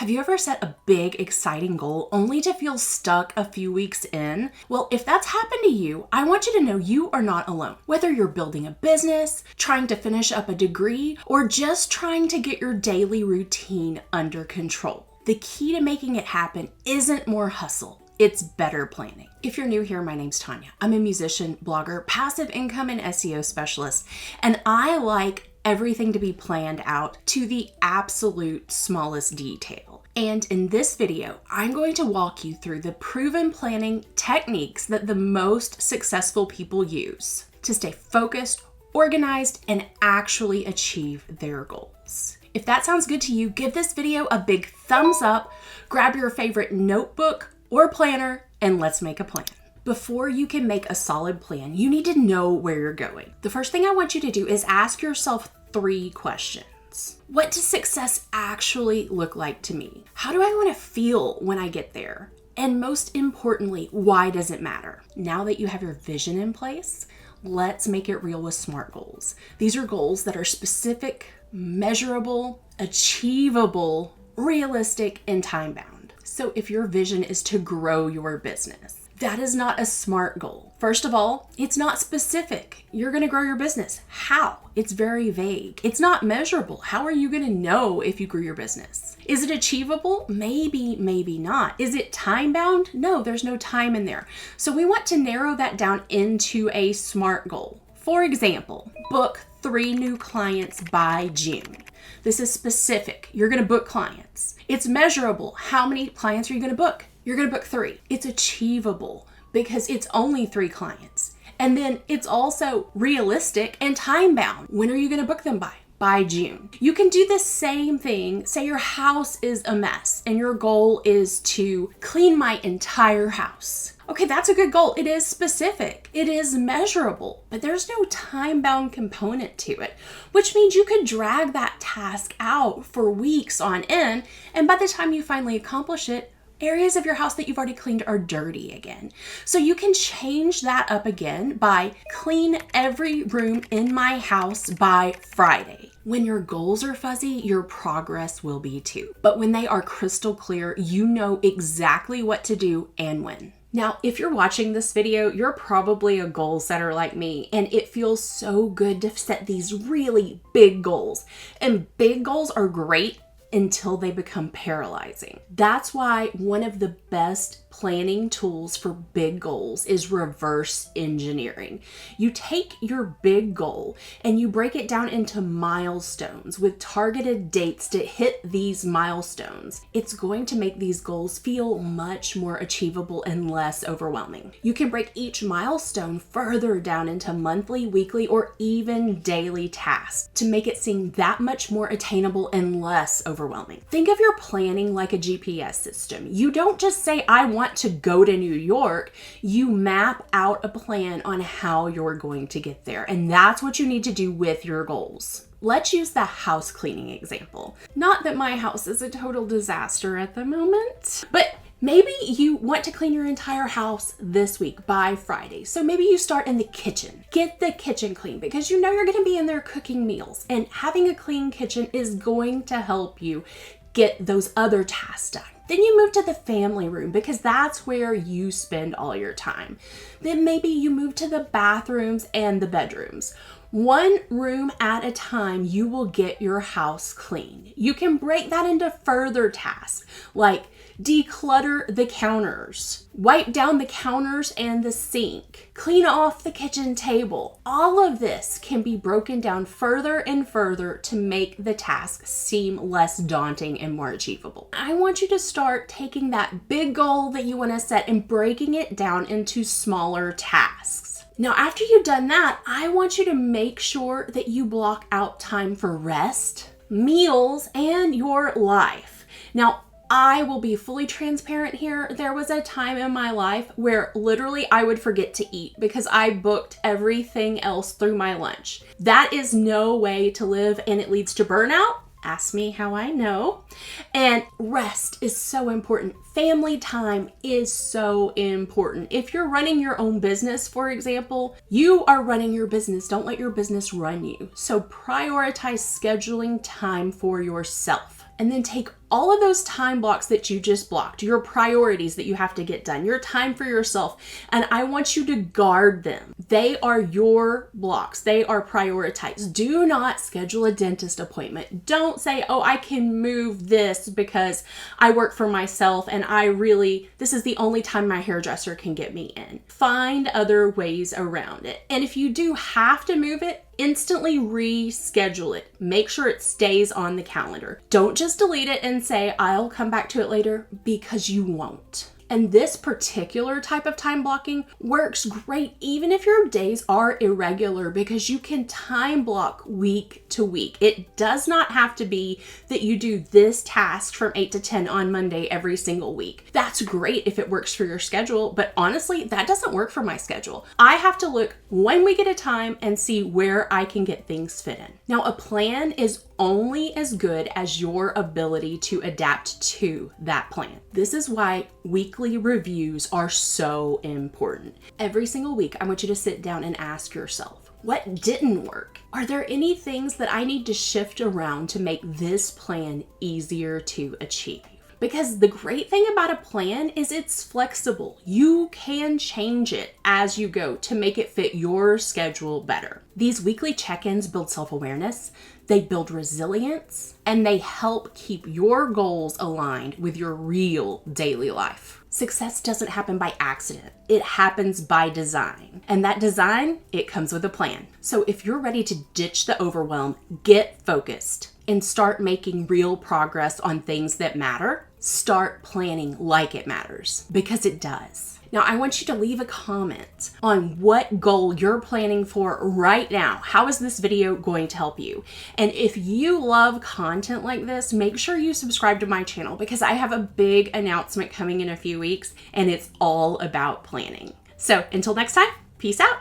Have you ever set a big, exciting goal only to feel stuck a few weeks in? Well, if that's happened to you, I want you to know you are not alone. Whether you're building a business, trying to finish up a degree, or just trying to get your daily routine under control, the key to making it happen isn't more hustle. It's better planning. If you're new here, my name's Tanya. I'm a musician, blogger, passive income and SEO specialist, and I like everything to be planned out to the absolute smallest detail. And in this video, I'm going to walk you through the proven planning techniques that the most successful people use to stay focused, organized, and actually achieve their goals. If that sounds good to you, give this video a big thumbs up, grab your favorite notebook or planner, and let's make a plan. Before you can make a solid plan, you need to know where you're going. The first thing I want you to do is ask yourself 3 questions. What does success actually look like to me? How do I want to feel when I get there? And most importantly, why does it matter? Now that you have your vision in place, let's make it real with SMART goals. These are goals that are specific, measurable, achievable, realistic, and time-bound. So if your vision is to grow your business, that is not a SMART goal. First of all, it's not specific. You're going to grow your business. How? It's very vague. It's not measurable. How are you going to know if you grew your business? Is it achievable? Maybe, maybe not. Is it time-bound? No, there's no time in there. So we want to narrow that down into a SMART goal. For example, book 3 new clients by June. This is specific. You're going to book clients. It's measurable. How many clients are you going to book? You're going to book 3. It's achievable because it's only 3 clients. And then it's also realistic and time-bound. When are you going to book them by? By June. You can do the same thing. Say your house is a mess and your goal is to clean my entire house. Okay, that's a good goal. It is specific. It is measurable, but there's no time-bound component to it, which means you could drag that task out for weeks on end. And by the time you finally accomplish it, areas of your house that you've already cleaned are dirty again. So you can change that up again by clean every room in my house by Friday. When your goals are fuzzy, your progress will be too. But when they are crystal clear, you know exactly what to do and when. Now, if you're watching this video, you're probably a goal setter like me, and it feels so good to set these really big goals. And big goals are great until they become paralyzing. That's why one of the best planning tools for big goals is reverse engineering. You take your big goal and you break it down into milestones with targeted dates to hit these milestones. It's going to make these goals feel much more achievable and less overwhelming. You can break each milestone further down into monthly, weekly, or even daily tasks to make it seem that much more attainable and less overwhelming. Think of your planning like a GPS system. You don't just say, I want to go to New York. You map out a plan on how you're going to get there. And that's what you need to do with your goals. Let's use the house cleaning example. Not that my house is a total disaster at the moment, but maybe you want to clean your entire house this week by Friday. So maybe you start in the kitchen. Get the kitchen clean because you know you're going to be in there cooking meals. And having a clean kitchen is going to help you get those other tasks done. Then you move to the family room because that's where you spend all your time. Then maybe you move to the bathrooms and the bedrooms. One room at a time, you will get your house clean. You can break that into further tasks like declutter the counters, wipe down the counters and the sink, clean off the kitchen table. All of this can be broken down further and further to make the task seem less daunting and more achievable. I want you to start taking that big goal that you want to set and breaking it down into smaller tasks. Now, after you've done that, I want you to make sure that you block out time for rest, meals, and your life. Now, I will be fully transparent here. There was a time in my life where literally I would forget to eat because I booked everything else through my lunch. That is no way to live, and it leads to burnout. Ask me how I know. And rest is so important. Family time is so important. If you're running your own business, for example, you are running your business. Don't let your business run you. So prioritize scheduling time for yourself. And then take All of those time blocks that you just blocked, your priorities that you have to get done, your time for yourself, and I want you to guard them. They are your blocks. They are prioritized. Do not schedule a dentist appointment. Don't say, oh, I can move this because I work for myself and this is the only time my hairdresser can get me in. Find other ways around it. And if you do have to move it, instantly reschedule it. Make sure it stays on the calendar. Don't just delete it and say, I'll come back to it later, because you won't. And this particular type of time blocking works great even if your days are irregular, because you can time block week to week. It does not have to be that you do this task from 8 to 10 on Monday every single week. That's great if it works for your schedule, but honestly, that doesn't work for my schedule. I have to look 1 week at a time and see where I can get things fit in. Now, a plan is only as good as your ability to adapt to that plan. This is why weekly reviews are so important. Every single week, I want you to sit down and ask yourself, what didn't work? Are there any things that I need to shift around to make this plan easier to achieve? Because the great thing about a plan is it's flexible. You can change it as you go to make it fit your schedule better. These weekly check-ins build self-awareness, they build resilience, and they help keep your goals aligned with your real daily life. Success doesn't happen by accident. It happens by design. And that design, it comes with a plan. So if you're ready to ditch the overwhelm, get focused, and start making real progress on things that matter, start planning like it matters, because it does. Now, I want you to leave a comment on what goal you're planning for right now. How is this video going to help you? And if you love content like this, make sure you subscribe to my channel, because I have a big announcement coming in a few weeks, and it's all about planning. So until next time, peace out.